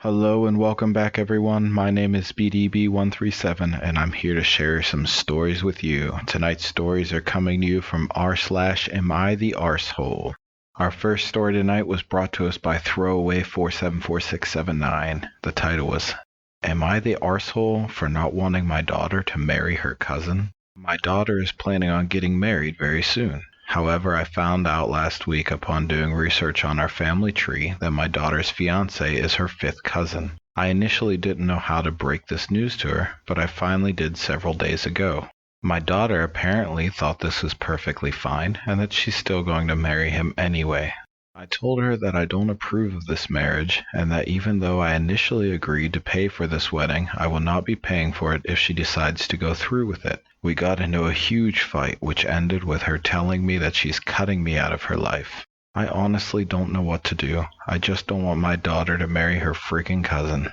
Hello and welcome back, everyone. My name is BDB137, and I'm here to share some stories with you. Tonight's stories are coming to you from r/Am I the Arsehole. Our first story tonight was brought to us by Throwaway474679. The title was, Am I the Arsehole for not wanting my daughter to marry her cousin? My daughter is planning on getting married very soon. However, I found out last week upon doing research on our family tree that my daughter's fiance is her fifth cousin. I initially didn't know how to break this news to her, but I finally did several days ago. My daughter apparently thought this was perfectly fine and that she's still going to marry him anyway. I told her that I don't approve of this marriage and that even though I initially agreed to pay for this wedding, I will not be paying for it if she decides to go through with it. We got into a huge fight, which ended with her telling me that she's cutting me out of her life. I honestly don't know what to do. I just don't want my daughter to marry her freaking cousin.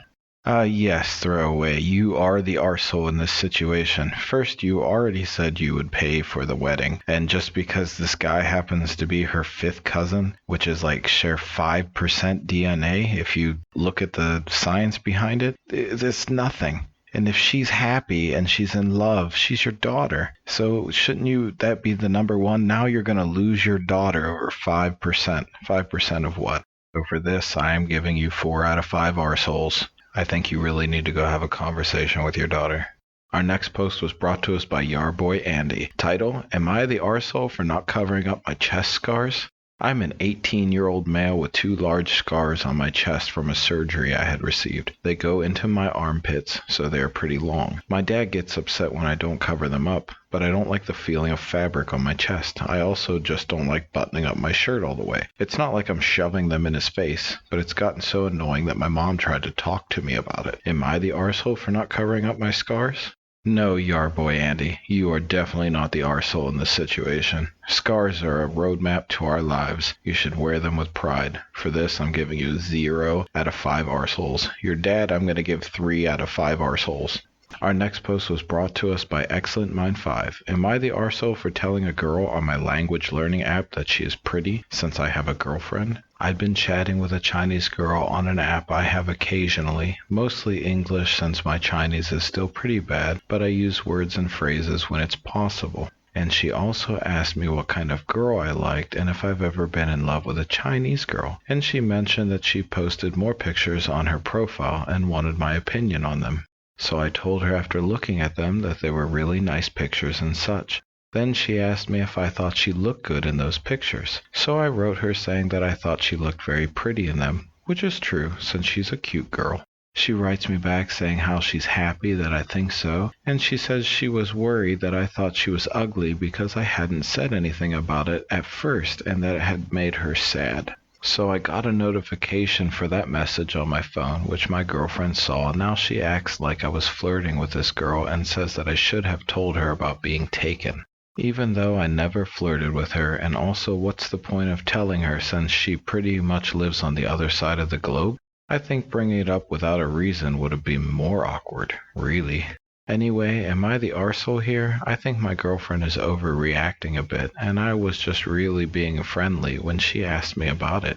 Yes, Throwaway, you are the arsehole in this situation. First, you already said you would pay for the wedding, and just because this guy happens to be her fifth cousin, which is like share 5% DNA, if you look at the science behind it, it's nothing. And if she's happy and she's in love, she's your daughter. So shouldn't that be the number one? Now you're going to lose your daughter over 5%. 5% of what? So for this, I am giving you 4 out of 5 arseholes. I think you really need to go have a conversation with your daughter. Our next post was brought to us by Yarboy Andy. Title, Am I the arsehole for not covering up my chest scars? I'm an 18-year-old male with 2 large scars on my chest from a surgery I had received. They go into my armpits, so they are pretty long. My dad gets upset when I don't cover them up, but I don't like the feeling of fabric on my chest. I also just don't like buttoning up my shirt all the way. It's not like I'm shoving them in his face, but it's gotten so annoying that my mom tried to talk to me about it. Am I the arsehole for not covering up my scars? No, Yarboy Andy, you are definitely not the arsehole in this situation. Scars are a roadmap to our lives. You should wear them with pride. For this, I'm giving you 0 out of 5 arseholes. Your dad, I'm going to give 3 out of 5 arseholes. Our next post was brought to us by Excellent Mind 5. Am I the arsehole for telling a girl on my language learning app that she is pretty since I have a girlfriend? I'd been chatting with a Chinese girl on an app I have occasionally, mostly English since my Chinese is still pretty bad, but I use words and phrases when it's possible. And she also asked me what kind of girl I liked and if I've ever been in love with a Chinese girl. And she mentioned that she posted more pictures on her profile and wanted my opinion on them. So I told her after looking at them that they were really nice pictures and such. Then she asked me if I thought she looked good in those pictures. So I wrote her saying that I thought she looked very pretty in them, which is true since she's a cute girl. She writes me back saying how she's happy that I think so, and she says she was worried that I thought she was ugly because I hadn't said anything about it at first and that it had made her sad. So I got a notification for that message on my phone, which my girlfriend saw. Now she acts like I was flirting with this girl and says that I should have told her about being taken, even though I never flirted with her. And also, what's the point of telling her since she pretty much lives on the other side of the globe? I think bringing it up without a reason would have been more awkward, really. Anyway, am I the arsehole here? I think my girlfriend is overreacting a bit, and I was just really being friendly when she asked me about it.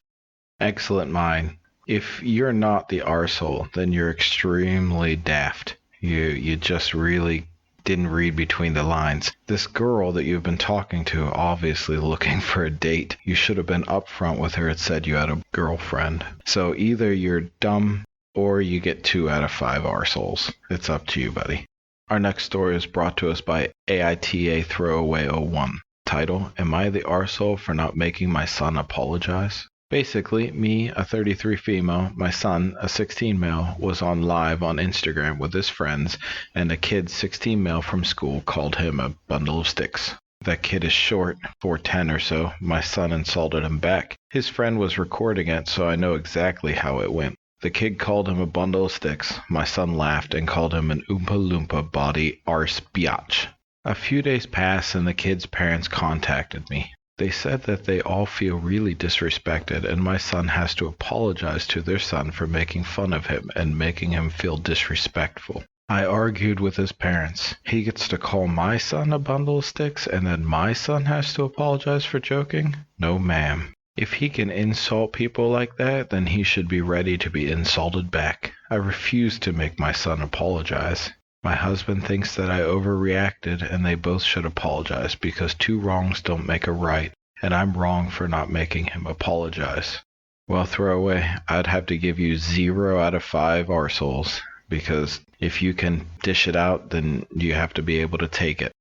Excellent mind. If you're not the arsehole, then you're extremely daft. You just really didn't read between the lines. This girl that you've been talking to, obviously looking for a date. You should have been upfront with her and said you had a girlfriend. So either you're dumb or you get 2 out of 5 arseholes. It's up to you, buddy. Our next story is brought to us by AITA Throwaway 01. Title, Am I the arsehole for not making my son apologize? Basically, me, a 33 female, my son, a 16 male, was on live on Instagram with his friends, and a kid 16 male from school called him a bundle of sticks. That kid is short, 4'10" or so. My son insulted him back. His friend was recording it, so I know exactly how it went. The kid called him a bundle of sticks. My son laughed and called him an Oompa Loompa body arse biatch. A few days passed and the kid's parents contacted me. They said that they all feel really disrespected and my son has to apologize to their son for making fun of him and making him feel disrespectful. I argued with his parents. He gets to call my son a bundle of sticks and then my son has to apologize for joking? No, ma'am. If he can insult people like that, then he should be ready to be insulted back. I refuse to make my son apologize. My husband thinks that I overreacted, and they both should apologize because two wrongs don't make a right, and I'm wrong for not making him apologize. Well, Throwaway, I'd have to give you 0 out of 5 arseholes, because if you can dish it out, then you have to be able to take it.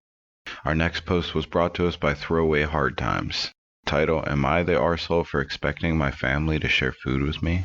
Our next post was brought to us by Throwaway Hard Times. Title, Am I the arsehole for expecting my family to share food with me?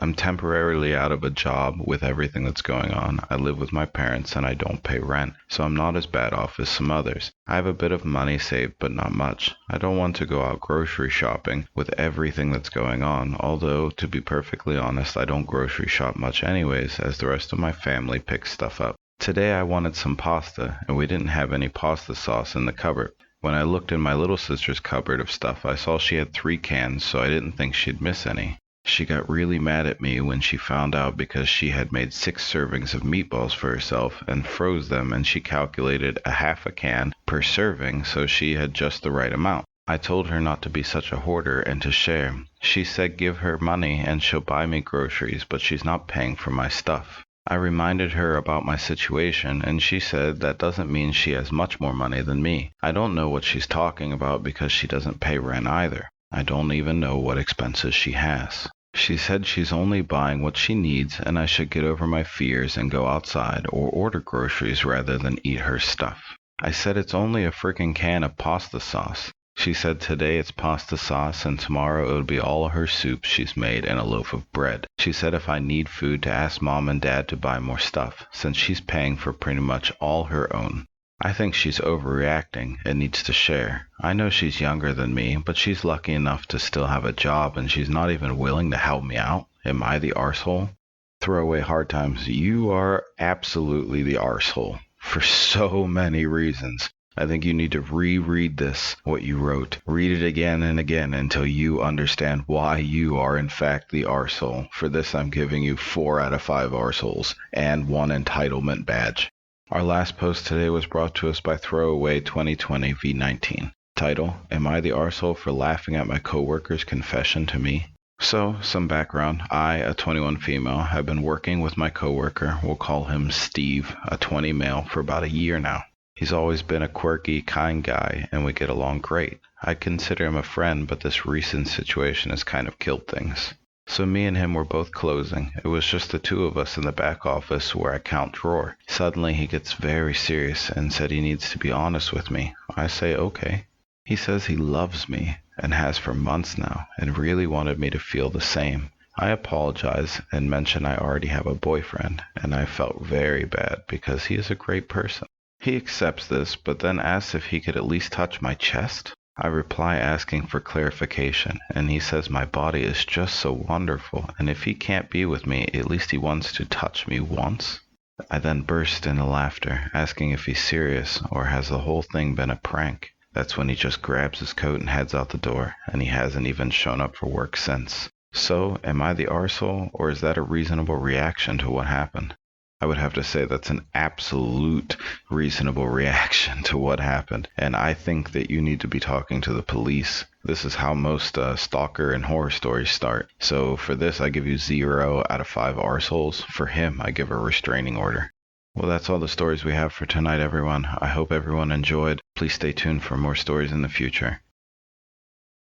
I'm temporarily out of a job with everything that's going on. I live with my parents and I don't pay rent, so I'm not as bad off as some others. I have a bit of money saved, but not much. I don't want to go out grocery shopping with everything that's going on, although, to be perfectly honest, I don't grocery shop much anyways, as the rest of my family picks stuff up. Today I wanted some pasta, and we didn't have any pasta sauce in the cupboard. When I looked in my little sister's cupboard of stuff, I saw she had 3 cans, so I didn't think she'd miss any. She got really mad at me when she found out because she had made 6 servings of meatballs for herself and froze them, and she calculated a half a can per serving, so she had just the right amount. I told her not to be such a hoarder and to share. She said give her money and she'll buy me groceries, but she's not paying for my stuff. I reminded her about my situation, and she said that doesn't mean she has much more money than me. I don't know what she's talking about because she doesn't pay rent either. I don't even know what expenses she has. She said she's only buying what she needs and I should get over my fears and go outside or order groceries rather than eat her stuff. I said it's only a freaking can of pasta sauce. She said today it's pasta sauce and tomorrow it would be all of her soup she's made and a loaf of bread. She said if I need food to ask mom and dad to buy more stuff, since she's paying for pretty much all her own. I think she's overreacting and needs to share. I know she's younger than me, but she's lucky enough to still have a job and she's not even willing to help me out. Am I the arsehole? Throwaway Hard Times, you are absolutely the arsehole for so many reasons. I think you need to reread what you wrote. Read it again and again until you understand why you are in fact the arsehole. For this, I'm giving you 4 out of 5 arseholes and 1 entitlement badge. Our last post today was brought to us by Throwaway 2020 V19. Title, Am I the arsehole for laughing at my coworker's confession to me? So, some background. I, a 21 female, have been working with my coworker, we'll call him Steve, a 20 male, for about a year now. He's always been a quirky, kind guy, and we get along great. I consider him a friend, but this recent situation has kind of killed things. So me and him were both closing. It was just the 2 of us in the back office where I count drawer. Suddenly he gets very serious and said he needs to be honest with me. I say okay. He says he loves me and has for months now and really wanted me to feel the same. I apologize and mention I already have a boyfriend, and I felt very bad because he is a great person. He accepts this, but then asks if he could at least touch my chest. I reply asking for clarification, and he says my body is just so wonderful, and if he can't be with me, at least he wants to touch me once. I then burst into laughter, asking if he's serious, or has the whole thing been a prank. That's when he just grabs his coat and heads out the door, and he hasn't even shown up for work since. So, am I the arsehole, or is that a reasonable reaction to what happened? I would have to say that's an absolute reasonable reaction to what happened. And I think that you need to be talking to the police. This is how most stalker and horror stories start. So for this, I give you 0 out of 5 arseholes. For him, I give a restraining order. Well, that's all the stories we have for tonight, everyone. I hope everyone enjoyed. Please stay tuned for more stories in the future.